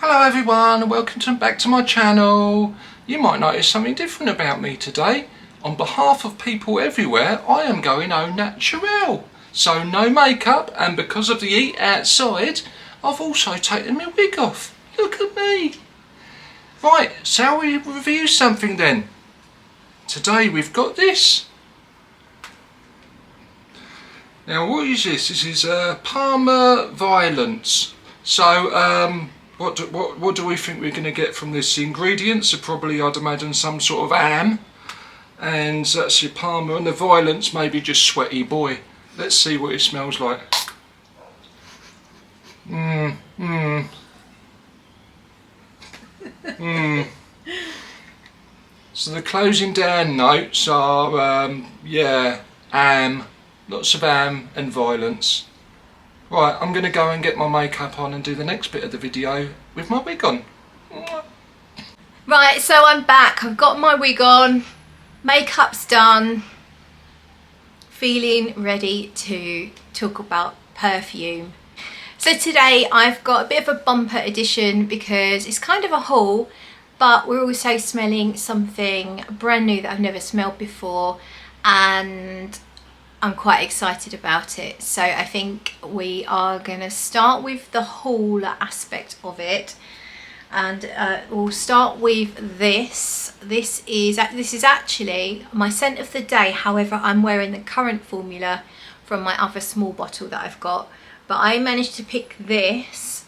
Hello everyone and welcome back to my channel. You might notice something different about me today. On behalf of people everywhere, I am going au naturel. So no makeup, and because of the heat outside, I've also taken my wig off. Look at me. Right, shall we review something then? Today we've got this. Now what is this? This is Parma Violence. So what do we think we're going to get from this? The ingredients are probably, I'd imagine, some sort of ham, and that's your Parma, and the Violence maybe just Sweaty Boy. Let's see what it smells like. So the closing down notes are ham, lots of ham and Violence. Right, I'm going to go and get my makeup on and do the next bit of the video with my wig on. Right, so I'm back. I've got my wig on, makeup's done, feeling ready to talk about perfume. So today I've got a bit of a bumper edition because it's kind of a haul, but we're also smelling something brand new that I've never smelled before, and I'm quite excited about it. So I think we are going to start with the haul aspect of it, and we'll start with this. This is actually my scent of the day. However, I'm wearing the current formula from my other small bottle that I've got, but I managed to pick this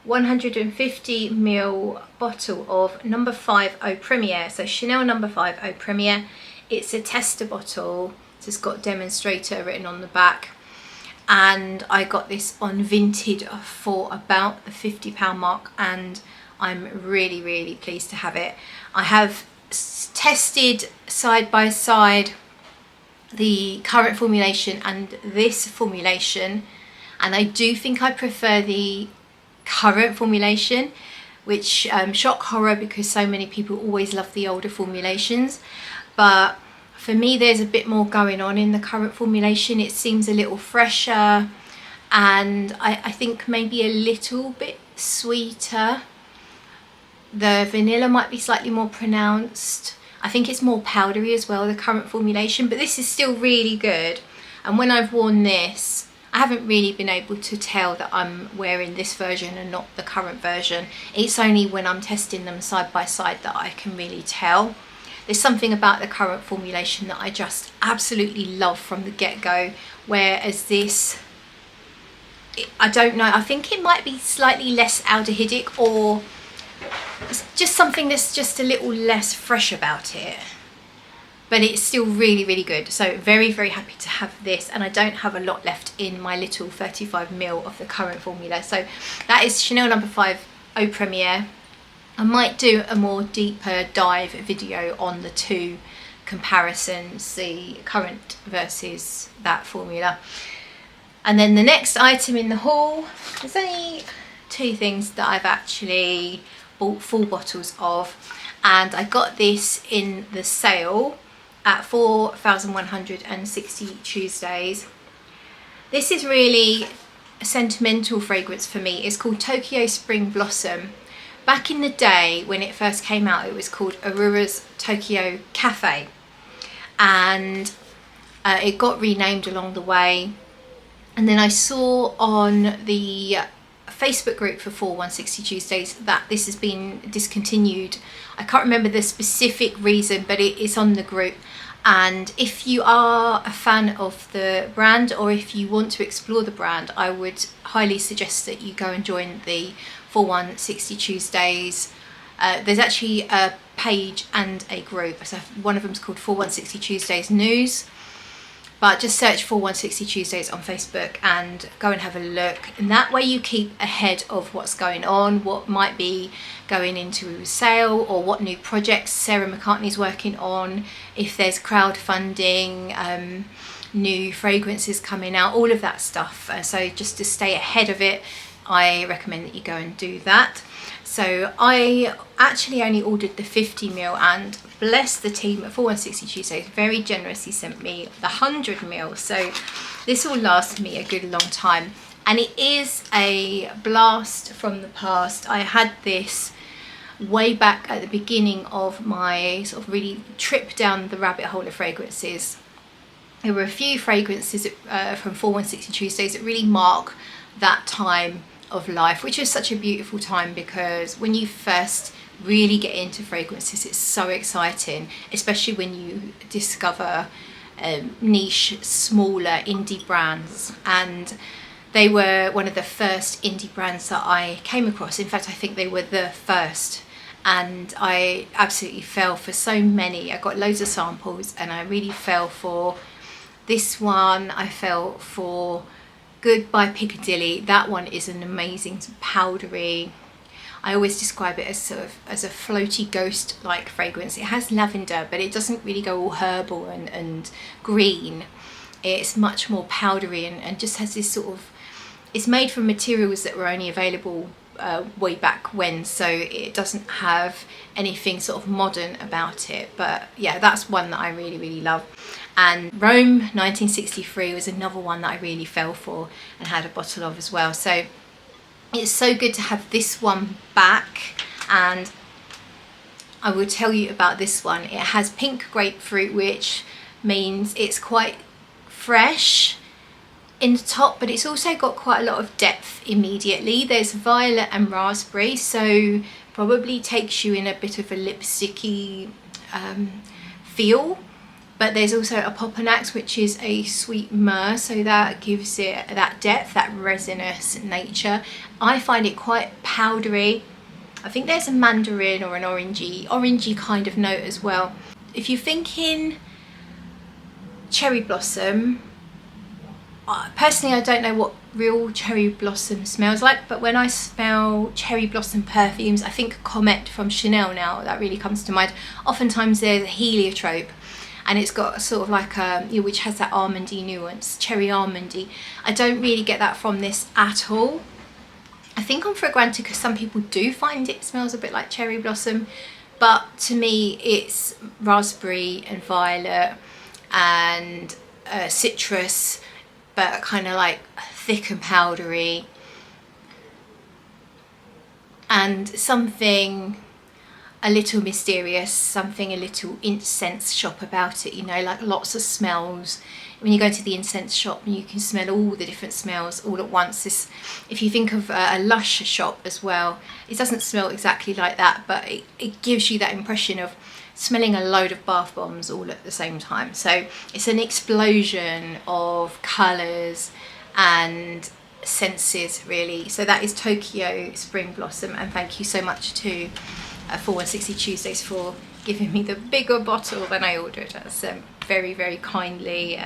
150ml bottle of No5 Eau Premiere. So Chanel No5 Eau Premiere. It's a tester bottle. It's got demonstrator written on the back, and I got this on Vinted for about the £50 mark, and I'm really pleased to have it. I have tested side by side the current formulation and this formulation, and I do think I prefer the current formulation, which shock horror because so many people always love the older formulations, but for me there's a bit more going on in the current formulation. It seems a little fresher, and I think maybe a little bit sweeter. The vanilla might be slightly more pronounced. I think it's more powdery as well, the current formulation, but this is still really good. And when I've worn this, I haven't really been able to tell that I'm wearing this version and not the current version. It's only when I'm testing them side by side that I can really tell. There's something about the current formulation that I just absolutely love from the get-go, whereas this, I don't know, I think it might be slightly less aldehydic, or it's just something that's just a little less fresh about it, but it's still really good. So very happy to have this, and I don't have a lot left in my little 35ml of the current formula. So that is Chanel No5 Eau Premiere. I might do a more deeper dive video on the two comparisons, the current versus that formula. And then the next item in the haul, there's only two things that I've actually bought full bottles of, and I got this in the sale at 4,160 Tuesdays. This is really a sentimental fragrance for me. It's called Tokyo Spring Blossom. Back in the day when it first came out, it was called Aurora's Tokyo Cafe, and it got renamed along the way. And then I saw on the Facebook group for 4/160 Tuesdays that this has been discontinued. I can't remember the specific reason, but it's on the group. And if you are a fan of the brand, or if you want to explore the brand, I would highly suggest that you go and join the 4/160 Tuesdays. There's actually a page and a group. So one of them's called 4/160 Tuesdays News, but just search 4/160 Tuesdays on Facebook and go and have a look. And that way you keep ahead of what's going on, what might be going into sale, or what new projects Sarah McCartney's working on, if there's crowdfunding, new fragrances coming out, all of that stuff. So just to stay ahead of it, I recommend that you go and do that. So I actually only ordered the 50ml, and bless the team at 4/160 Tuesdays, very generously sent me the 100ml. So this will last me a good long time. and it is a blast from the past. I had this way back at the beginning of my sort of really trip down the rabbit hole of fragrances. There were a few fragrances from 4160 Tuesdays that really mark that time of life, which is such a beautiful time, because when you first really get into fragrances, it's so exciting, especially when you discover niche, smaller indie brands. And they were one of the first indie brands that I came across. In fact, I think they were the first, and I absolutely fell for so many. I got loads of samples and I really fell for this one. I fell for Good by Piccadilly. That one is an amazing powdery, I always describe it as sort of as a floaty ghost like fragrance. It has lavender, but it doesn't really go all herbal and green. It's much more powdery and just has this sort of, it's made from materials that were only available way back when, so it doesn't have anything sort of modern about it. But yeah, that's one that I really love. And Rome 1963 was another one that I really fell for and had a bottle of as well. So it's so good to have this one back, and I will tell you about this one. It has pink grapefruit, which means it's quite fresh in the top, but it's also got quite a lot of depth immediately. There's violet and raspberry, so probably takes you in a bit of a lipsticky feel. But there's also a Popanax, which is a sweet myrrh, so that gives it that depth, that resinous nature. I find it quite powdery. I think there's a mandarin or an orangey kind of note as well. If you're thinking cherry blossom, personally I don't know what real cherry blossom smells like, but when I smell cherry blossom perfumes, I think Comet from Chanel now, that really comes to mind. Oftentimes there's a heliotrope, and it's got sort of like a, which has that almondy nuance, cherry almondy. I don't really get that from this at all. I think on Fragrantica, because some people do find it smells a bit like cherry blossom, but to me it's raspberry and violet and citrus, but kind of like thick and powdery, and something a little mysterious, something a little incense shop about it, you know, like lots of smells. When you go to the incense shop, you can smell all the different smells all at once. This, if you think of a Lush shop as well, it doesn't smell exactly like that, but it gives you that impression of smelling a load of bath bombs all at the same time. So it's an explosion of colours and senses, really. So that is Tokyo Spring Blossom, and thank you so much to 4160 Tuesdays for giving me the bigger bottle than I ordered. That's very kindly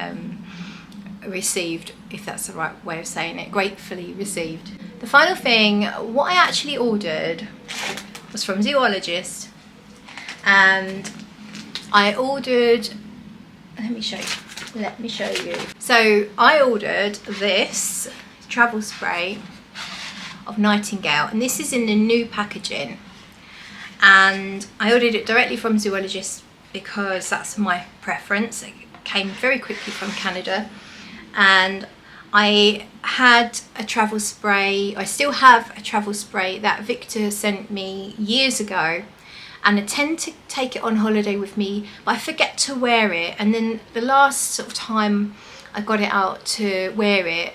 received, if that's the right way of saying it, gratefully received. The final thing, what I actually ordered was from Zoologist, and I ordered, let me show you. So I ordered this travel spray of Nightingale, and this is in the new packaging. And I ordered it directly from Zoologist because that's my preference. It came very quickly from Canada, and I had a travel spray, I still have a travel spray that Victor sent me years ago, and I tend to take it on holiday with me, but I forget to wear it. And then the last sort of time I got it out to wear it,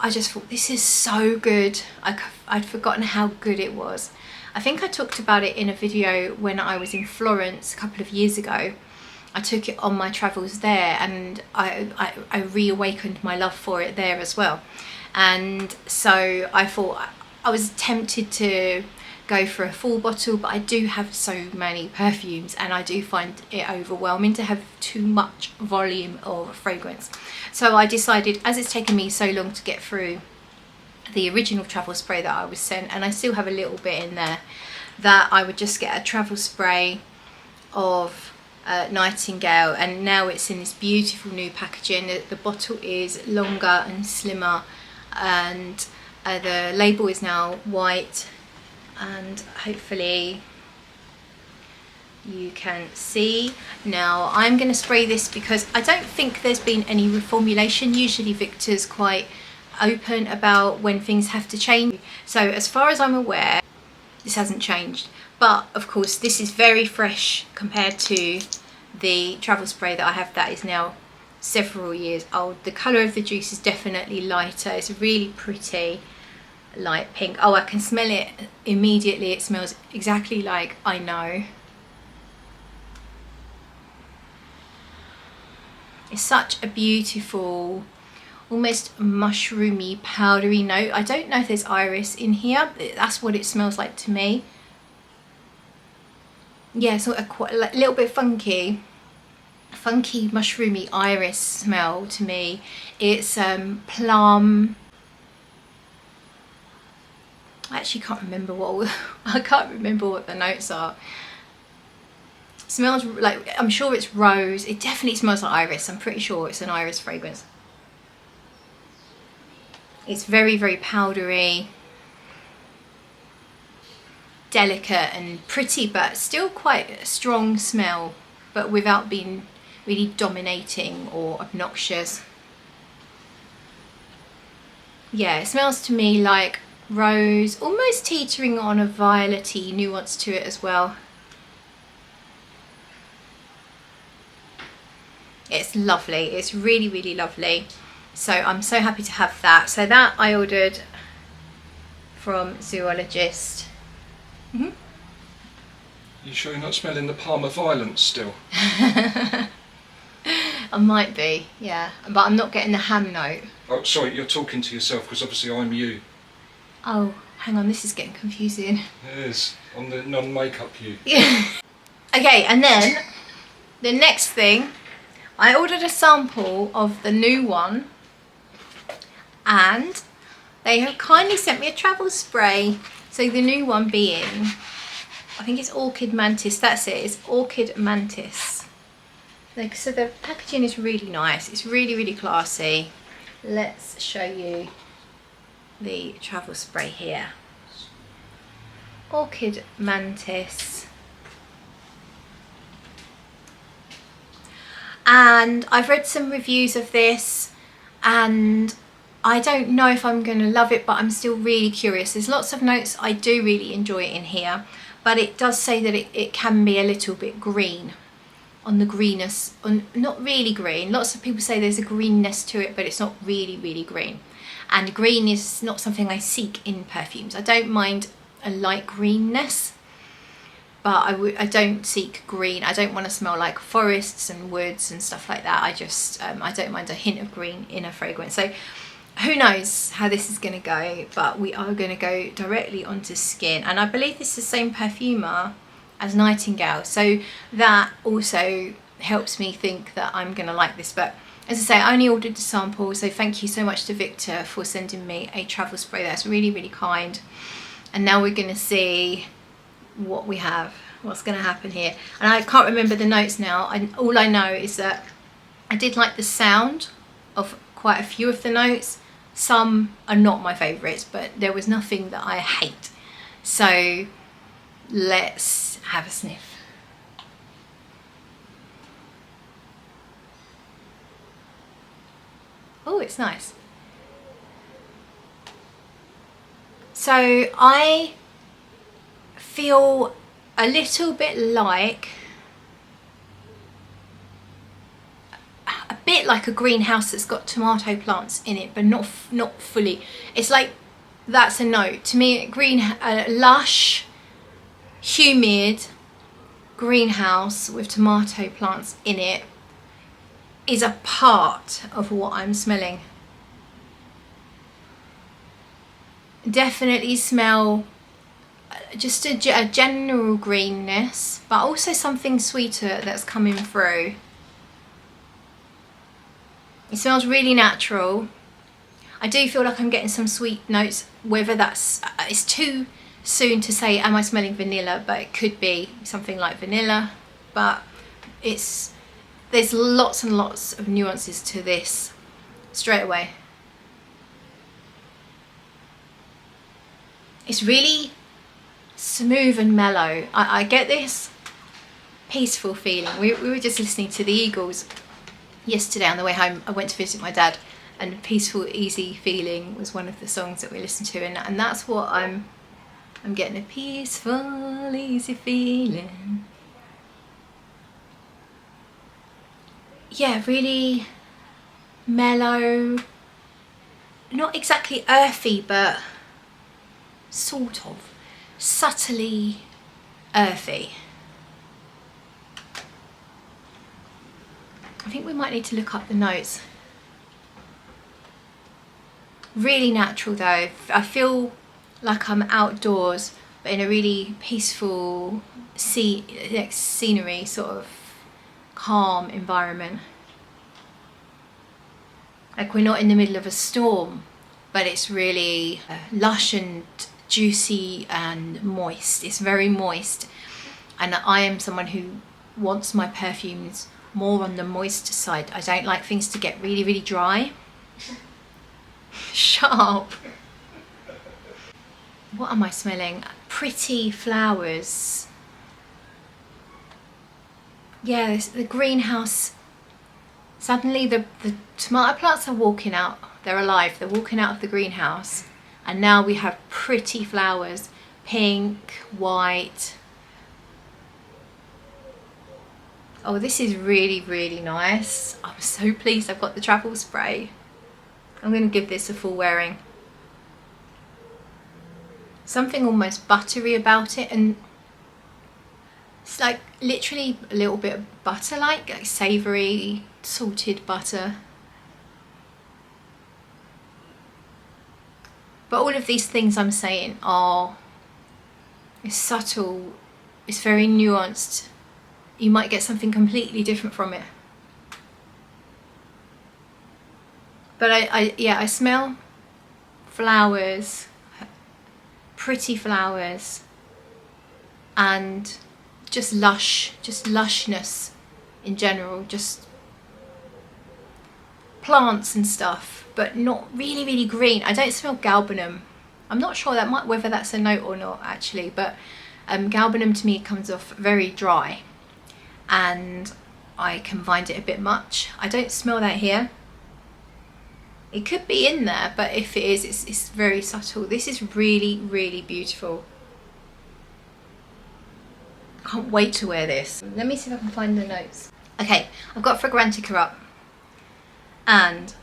I just thought, this is so good. I'd forgotten how good it was. I think I talked about it in a video when I was in Florence a couple of years ago. I took it on my travels there, and I reawakened my love for it there as well. And so I thought, I was tempted to go for a full bottle, but I do have so many perfumes and I do find it overwhelming to have too much volume of fragrance. So I decided, as it's taken me so long to get through the original travel spray that I was sent, and I still have a little bit in there, that I would just get a travel spray of Nightingale. And now it's in this beautiful new packaging. The bottle is longer and slimmer, and the label is now white, and hopefully you can see. Now I'm going to spray this because I don't think there's been any reformulation. Usually Victor's quite open about when things have to change. So as far as I'm aware, this hasn't changed. But of course, this is very fresh compared to the travel spray that I have that is now several years old. The colour of the juice is definitely lighter. It's really pretty light pink. Oh, I can smell it immediately. It smells exactly like I know. It's such a beautiful, almost mushroomy, powdery note. I don't know if there's iris in here. That's what it smells like to me. Yeah, sort of quite a little bit funky mushroomy iris smell to me. It's plum. I actually can't remember what I can't remember what the notes are. It smells like, I'm sure it's rose. It definitely smells like iris. I'm pretty sure it's an iris fragrance. It's very, very powdery, delicate and pretty, but still quite a strong smell, but without being really dominating or obnoxious. Yeah, it smells to me like rose, almost teetering on a violety nuance to it as well. It's lovely. It's really, really lovely. So I'm so happy to have that. So that I ordered from Zoologist. You sure you're not smelling the Palmer Violence still? I might be, yeah, but I'm not getting the ham note. Oh, sorry, you're talking to yourself because obviously I'm you. Oh, hang on, this is getting confusing. It is. I'm the non-makeup you. Okay, and then the next thing, I ordered a sample of the new one, and they have kindly sent me a travel spray. So the new one being, I think it's Orchid Mantis. That's it. It's Orchid Mantis. Like, so the packaging is really nice. It's really, really classy. Let's show you the travel spray here. Orchid Mantis. And I've read some reviews of this, and I don't know if I'm going to love it, but I'm still really curious. There's lots of notes I do really enjoy in here, but it does say that it can be a little bit green, on the greenness, not really green. Lots of people say there's a greenness to it, but it's not really, really green. And green is not something I seek in perfumes. I don't mind a light greenness, but I don't seek green. I don't want to smell like forests and woods and stuff like that. I just, I don't mind a hint of green in a fragrance. So who knows how this is going to go, but we are going to go directly onto skin. And I believe this is the same perfumer as Nightingale, so that also helps me think that I'm going to like this. But as I say, I only ordered the sample, so thank you so much to Victor for sending me a travel spray. That's really, really kind. And now we're going to see what we have, what's going to happen here. And I can't remember the notes now. All I know is that I did like the sound of quite a few of the notes. Some are not my favourites, but there was nothing that I hate. So let's have a sniff. Oh, it's nice. So I feel a little bit like a greenhouse that's got tomato plants in it, but not fully. It's like, that's a note to me. Lush, humid greenhouse with tomato plants in it is a part of what I'm smelling. Definitely smell just a general greenness, but also something sweeter that's coming through. It smells really natural. I do feel like I'm getting some sweet notes, whether that's, it's too soon to say am I smelling vanilla, but it could be something like vanilla. But there's lots and lots of nuances to this straight away. It's really smooth and mellow. I get this peaceful feeling. We were just listening to the Eagles yesterday on the way home. I went to visit my dad, and Peaceful Easy Feeling was one of the songs that we listened to, and that's what I'm getting, a peaceful easy feeling. Yeah, really mellow, not exactly earthy, but sort of subtly earthy. I think we might need to look up the notes. Really natural though. I feel like I'm outdoors, but in a really peaceful scenery, sort of calm environment. Like we're not in the middle of a storm, but it's really lush and juicy and moist. It's very moist, and I am someone who wants my perfumes more on the moist side. I don't like things to get really, really dry. Shut up. What am I smelling? Pretty flowers. Yeah, the greenhouse. Suddenly the tomato plants are walking out. They're alive. They're walking out of the greenhouse. And now we have pretty flowers. Pink, white. Oh, this is really, really nice. I'm so pleased I've got the travel spray. I'm going to give this a full wearing. Something almost buttery about it, and it's like literally a little bit of butter, like savoury, salted butter. But all of these things I'm saying are, it's subtle, it's very nuanced. You might get something completely different from it. But I smell flowers, pretty flowers, and just lushness in general, just plants and stuff, but not really, really green. I don't smell galbanum. I'm not sure whether that's a note or not actually, but galbanum to me comes off very dry, and I can find it a bit much. I don't smell that here. It could be in there, but if it is, it's very subtle. This is really, really beautiful. Can't wait to wear this. Let me see if I can find the notes. Okay, I've got Fragrantica up. And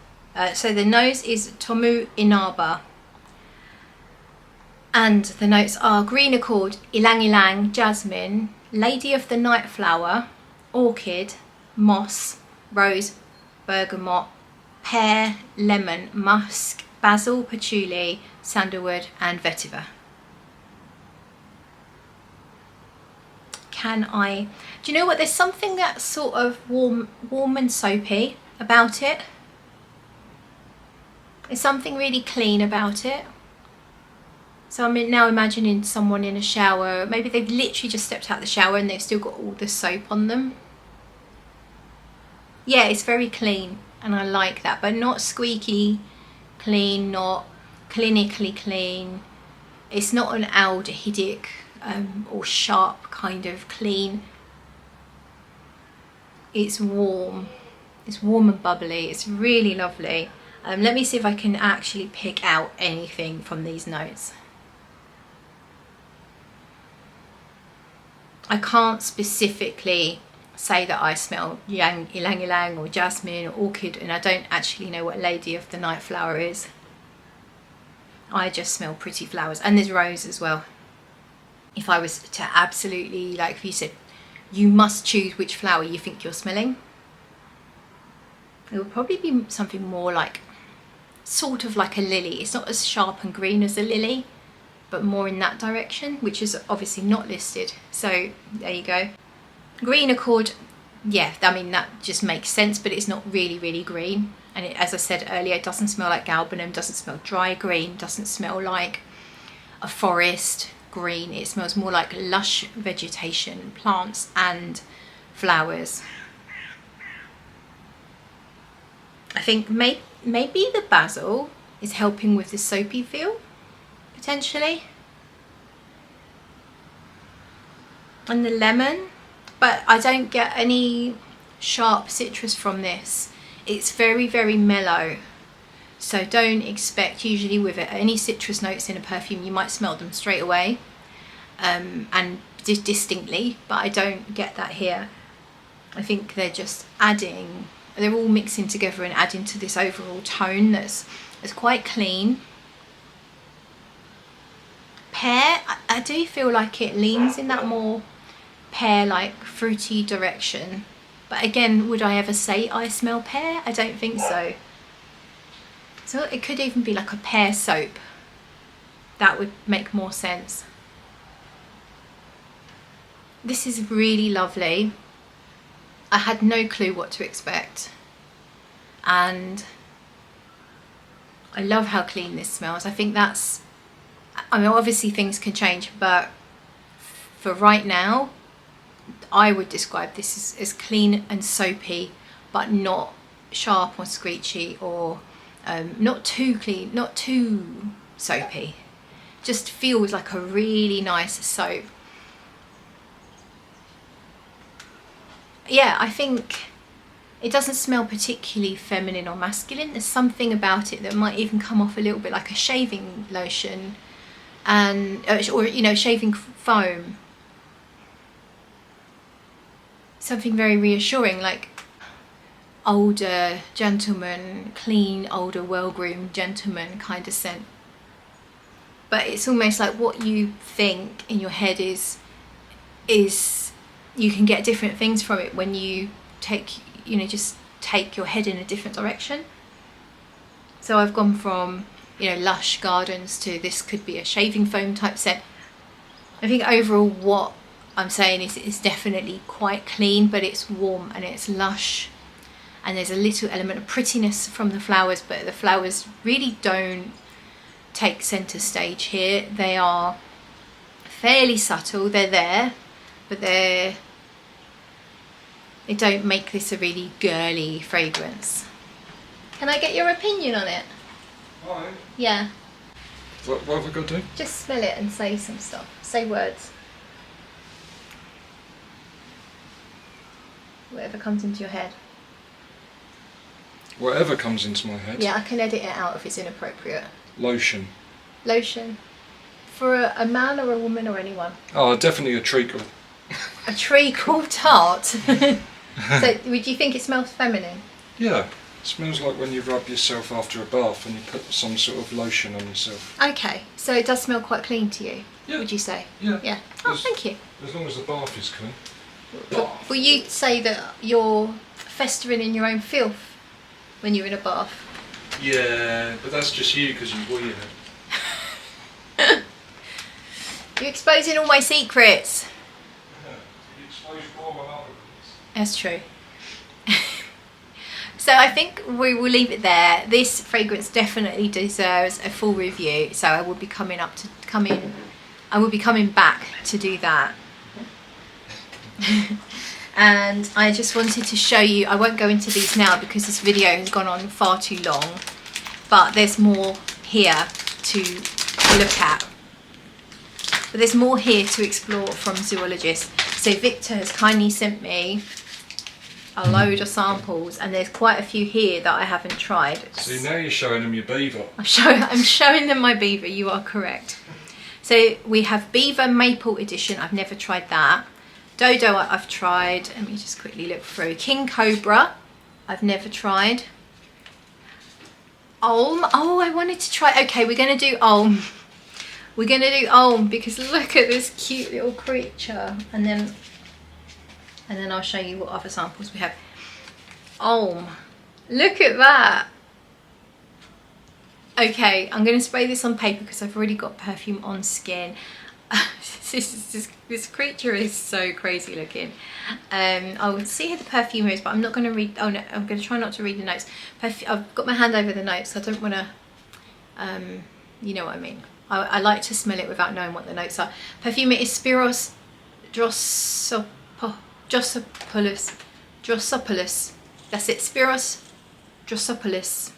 so the nose is Tomu Inaba. And the notes are green accord, ylang ylang, jasmine, lady of the night flower, orchid, moss, rose, bergamot, pear, lemon, musk, basil, patchouli, sandalwood and vetiver. Do you know what, there's something that's sort of warm and soapy about it. There's something really clean about it. So I'm now imagining someone in a shower, maybe they've literally just stepped out of the shower and they've still got all the soap on them. Yeah, it's very clean. And I like that, but not squeaky clean, not clinically clean. It's not an aldehydic or sharp kind of clean. It's warm and bubbly. It's really lovely. Let me see if I can actually pick out anything from these notes. I can't specifically say that I smell ylang ylang or jasmine or orchid, and I don't actually know what lady of the night flower is. I just smell pretty flowers, and there's rose as well. If I was to absolutely, like if you said you must choose which flower you think you're smelling, it would probably be something more like sort of like a lily. It's not as sharp and green as a lily, but more in that direction, which is obviously not listed. So there you go. Green accord, yeah, I mean that just makes sense, but it's not really, really green. And as I said earlier, it doesn't smell like galbanum, doesn't smell dry green, doesn't smell like a forest green. It smells more like lush vegetation, plants and flowers. I think maybe the basil is helping with the soapy feel, potentially. And the lemon, but I don't get any sharp citrus from this. It's very, very mellow. So don't expect, usually with any citrus notes in a perfume, you might smell them straight away and distinctly, but I don't get that here. I think they're just adding, they're all mixing together and adding to this overall tone that's quite clean. Pear, I do feel like it leans in that more pear-like fruity direction, but again, would I ever say I smell pear? I don't think so. So it could even be like a pear soap. That would make more sense. This is really lovely. I had no clue what to expect, and I love how clean this smells. I think that's, I mean, obviously things can change, but for right now, I would describe this as clean and soapy, but not sharp or screechy, or not too clean, not too soapy. Just feels like a really nice soap. Yeah, I think it doesn't smell particularly feminine or masculine. There's something about it that might even come off a little bit like a shaving lotion, and or you know, shaving foam. Something very reassuring, like older gentleman, clean, older, well-groomed gentleman kind of scent. But it's almost like what you think in your head is you can get different things from it when you take, you know, just take your head in a different direction. So I've gone from, you know, lush gardens to this could be a shaving foam type scent. I think overall what I'm saying is it's definitely quite clean, but it's warm and it's lush, and there's a little element of prettiness from the flowers, but the flowers really don't take center stage here. They are fairly subtle, they're there, but they don't make this a really girly fragrance. Can I get your opinion on it? Hi. Yeah. What have I got to do? Just smell it and say some stuff. Say words. Whatever comes into your head. Whatever comes into my head. Yeah, I can edit it out if it's inappropriate. Lotion. Lotion. For a man or a woman or anyone? Oh, definitely a treacle. A treacle tart? So, would you think it smells feminine? Yeah. It smells like when you rub yourself after a bath and you put some sort of lotion on yourself. Okay, so it does smell quite clean to you, Yeah. would you say? Yeah. Yeah. Oh, thank you. As long as the bath is clean. Will you say that you're festering in your own filth when you're in a bath? Yeah, but that's just you because you wee in it. You're exposing all my secrets. Yeah. You expose more than others. That's true. So I think we will leave it there. This fragrance definitely deserves a full review, so I will be coming back to do that. And I just wanted to show you, I won't go into these now because this video has gone on far too long, but there's more here to look at. But there's more here to explore from Zoologist. So Victor has kindly sent me a load of samples, and there's quite a few here that I haven't tried. See, now you're showing them your beaver. I'm showing them my beaver, you are correct. So we have Beaver Maple Edition, I've never tried that. Dodo I've tried, let me just quickly look through. King Cobra, I've never tried. Olm, oh I wanted to try, okay we're going to do Olm. We're going to do Olm because look at this cute little creature, and then I'll show you what other samples we have. Olm, look at that. Okay, I'm going to spray this on paper because I've already got perfume on skin. This creature is so crazy looking. I will see who the perfumer is, but I'm not going to read. Oh no, I'm going to try not to read the notes. I've got my hand over the notes, so I don't want to. You know what I mean. I like to smell it without knowing what the notes are. Perfumer is Spiros Drossopoulos. That's it. Spiros Drossopoulos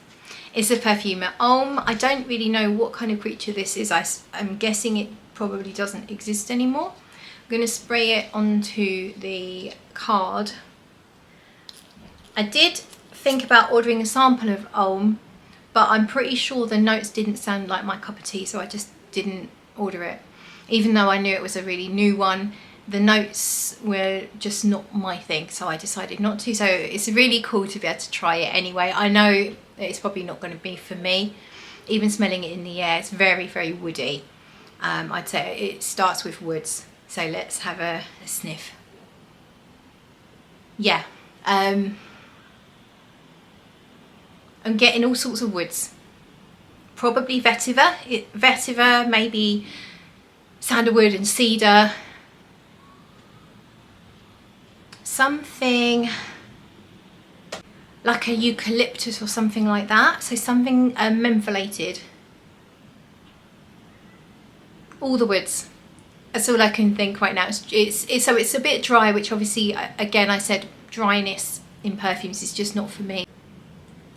is the perfumer. Olm, I don't really know what kind of creature this is. I'm guessing it probably doesn't exist anymore. I'm going to spray it onto the card. I did think about ordering a sample of Olm, but I'm pretty sure the notes didn't sound like my cup of tea, so I just didn't order it. Even though I knew it was a really new one, the notes were just not my thing, so I decided not to. So it's really cool to be able to try it anyway. I know it's probably not going to be for me. Even smelling it in the air, it's very, very woody. I'd say it starts with woods. So let's have a sniff. Yeah, I'm getting all sorts of woods. Probably vetiver, vetiver, maybe sandalwood and cedar. Something like a eucalyptus or something like that. So something mentholated. All the woods. That's all I can think right now. It's a bit dry, which obviously, again, I said dryness in perfumes is just not for me.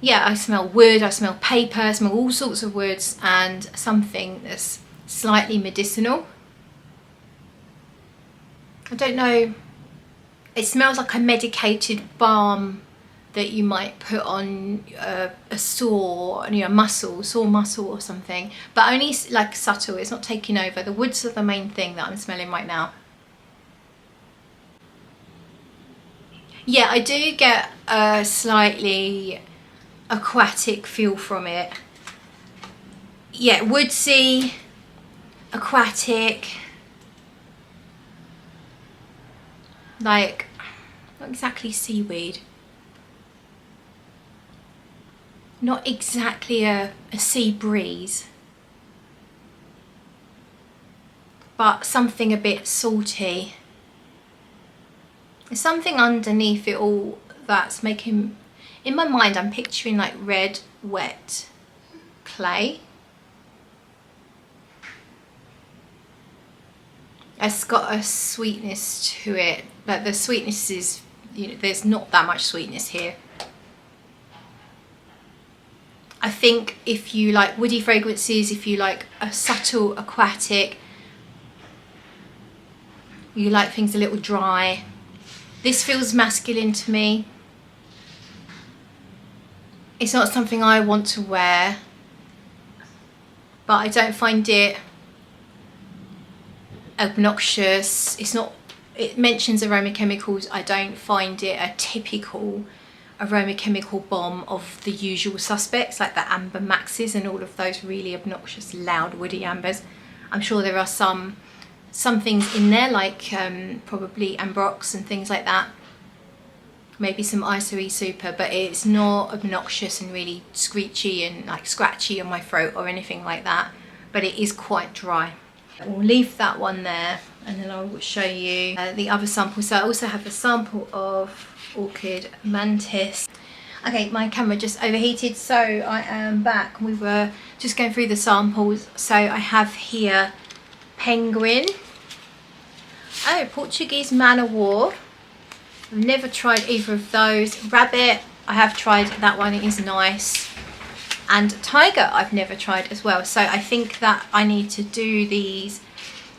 Yeah, I smell wood, I smell paper, I smell all sorts of woods, and something that's slightly medicinal. I don't know, it smells like a medicated balm that you might put on a sore, you know, sore muscle or something, but only like subtle. It's not taking over. The woods are the main thing that I'm smelling right now. Yeah, I do get a slightly aquatic feel from it. Yeah, woodsy, aquatic, like not exactly seaweed. Not exactly a sea breeze, but something a bit salty. There's something underneath it all that's making, in my mind I'm picturing like red wet clay. It's got a sweetness to it, but the sweetness is, you know, there's not that much sweetness here. I think if you like woody fragrances, if you like a subtle aquatic, you like things a little dry, this feels masculine to me. It's not something I want to wear, but I don't find it obnoxious. It's not, it mentions aroma chemicals. I don't find it a typical aroma chemical bomb of the usual suspects like the amber maxes and all of those really obnoxious loud woody ambers. I'm sure there are some things in there like probably ambrox and things like that, maybe some isoe super, but it's not obnoxious and really screechy and like scratchy on my throat or anything like that, but it is quite dry. We'll leave that one there and then I will show you the other samples. So I also have a sample of Orchid Mantis. Okay, my camera just overheated, so I am back. We were just going through the samples. So I have here Penguin, oh, Portuguese Man o' War. I've never tried either of those. Rabbit, I have tried that one, it is nice. And Tiger, I've never tried as well. So I think that I need to do these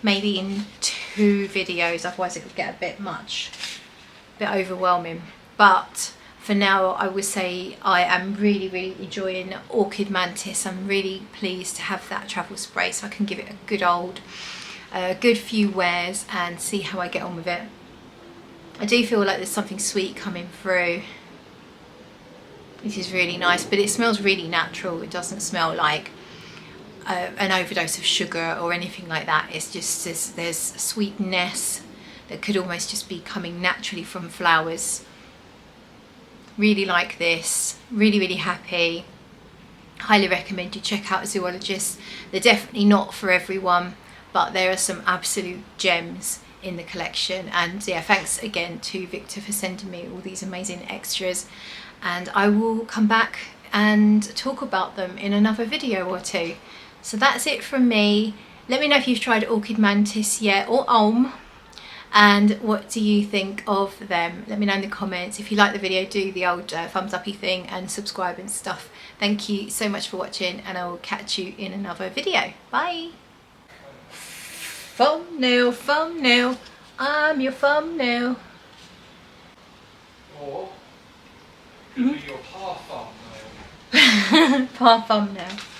maybe in 2 videos, otherwise it would get a bit much, a bit overwhelming. But for now, I would say I am really, really enjoying Orchid Mantis. I'm really pleased to have that travel spray so I can give it a good old, good few wears and see how I get on with it. I do feel like there's something sweet coming through. This is really nice, but it smells really natural. It doesn't smell like an overdose of sugar or anything like that. It's just there's sweetness that could almost just be coming naturally from flowers. Really like this, really, really happy. Highly recommend you check out Zoologist. They're definitely not for everyone, but there are some absolute gems in the collection. And yeah, thanks again to Victor for sending me all these amazing extras, and I will come back and talk about them in another video or 2. So that's it from me. Let me know if you've tried Orchid Mantis yet, or Olm, and what do you think of them. Let me know in the comments. If you like the video, do the old thumbs uppy thing and subscribe and stuff. Thank you so much for watching, and I will catch you in another video. Bye. Thumbnail, thumbnail, I'm your thumbnail. Or could be your half thumbnail. Parfum now.